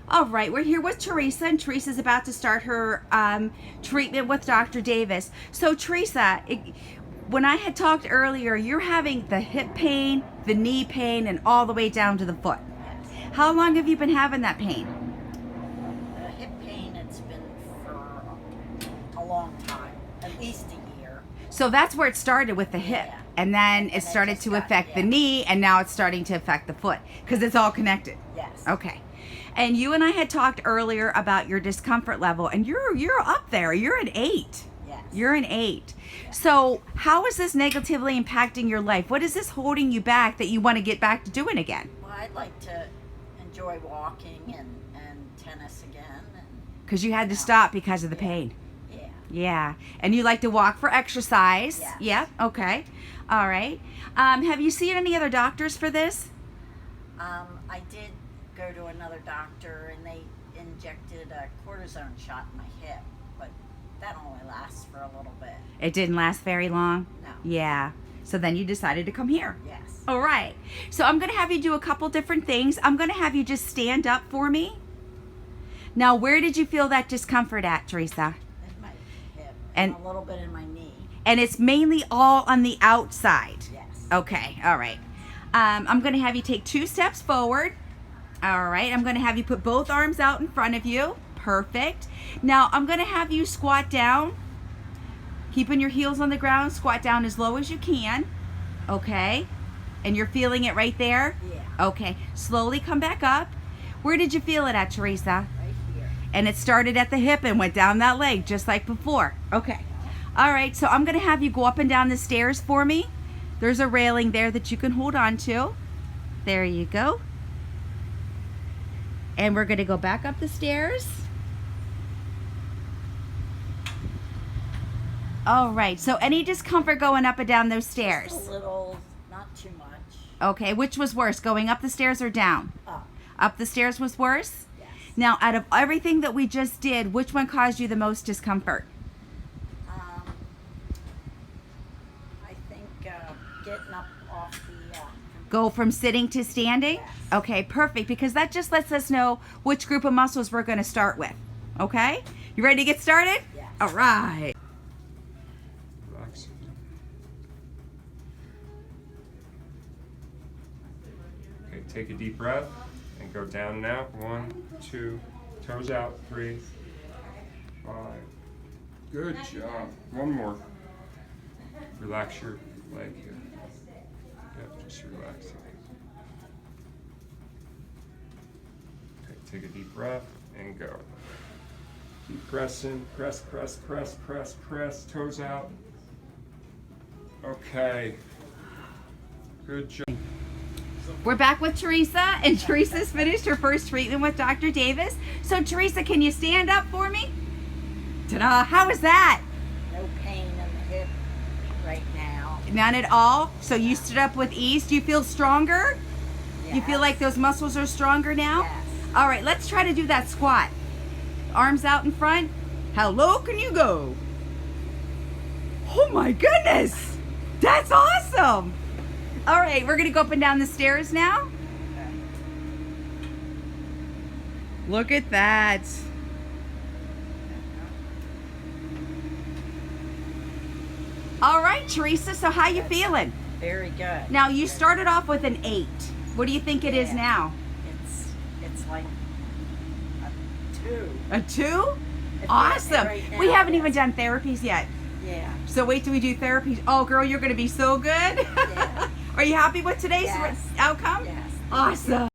All right, we're here with Theresa, and Teresa's about to start her treatment with Dr. Davis. So, Theresa, when I had talked earlier, you're having the hip pain, the knee pain, and all the way down to the foot. Yes. How long have you been having that pain? The hip pain, it's been for a long time, at least a year. So that's where it started with the hip. Yeah. And then it And started just to got- affect the yeah. knee, and now it's starting to affect the foot because it's all connected. Yes. Okay. And you and I had talked earlier about your discomfort level, and you're up there. You're an 8. Yes. You're an 8. Yeah. So how is this negatively impacting your life? What is this holding you back that you want to get back to doing again? Well, I'd like to enjoy walking and tennis again. Because you had to Yeah. stop because of the pain. Yeah. Yeah. And you like to walk for exercise. Yes. Yeah. Okay. All right. Have you seen any other doctors for this? I did go to another doctor, and they injected a cortisone shot in my hip, but that only lasts for a little bit. It didn't last very long? No. Yeah. So then you decided to come here. Yes. All right. So I'm going to have you do a couple different things. I'm going to have you just stand up for me. Now, where did you feel that discomfort at, Theresa? In my hip And- and a little bit in my knee. And it's mainly all on the outside. Yes. Okay. All right. I'm going to have you take 2 steps forward. All right. I'm going to have you put both arms out in front of you. Perfect. Now, I'm going to have you squat down. Keeping your heels on the ground. Squat down as low as you can. Okay. And you're feeling it right there? Yeah. Okay. Slowly come back up. Where did you feel it at, Theresa? Right here. And it started at the hip and went down that leg just like before. Okay. All right. So I'm going to have you go up and down the stairs for me. There's a railing there that you can hold on to. There you go. And we're going to go back up the stairs. All right. So any discomfort going up and down those stairs? Just a little, not too much. Okay. Which was worse, going up the stairs or down? Up. Up the stairs was worse? Yes. Now, out of everything that we just did, which one caused you the most discomfort? I think getting up off the. Go from sitting to standing? Yes. Okay, perfect, because that just lets us know which group of muscles we're going to start with. Okay? You ready to get started? Yes. All right. Relax. Okay, take a deep breath and go down and out. 1, 2, toes out. 3, 5. Good job. One more. Relax your leg here. Yep, just relax it. Okay, take a deep breath and go. Keep pressing. Press, press, press, press, press. Toes out. Okay. Good job. We're back with Theresa, and Theresa's finished her first treatment with Dr. Davis. So, Theresa, can you stand up for me? Ta-da! How was that? No pain in the hip right now. None at all? So you stood up with ease. Do you feel stronger? You feel Yes. like those muscles are stronger now? Yes. All right, let's try to do that squat. Arms out in front. How low can you go? Oh my goodness! That's awesome! All right, we're gonna go up and down the stairs now. Okay. Look at that. All right, Theresa, so how you feeling? Very good. Now, you started off with an 8. What do you think it is Yeah. now? It's like a 2. A 2? It Awesome. right now, We haven't yes. even done therapies yet. Yeah. So wait till we do therapies. Oh, girl, you're going to be so good. Yeah. Are you happy with today's Yes. outcome? Yes. Awesome.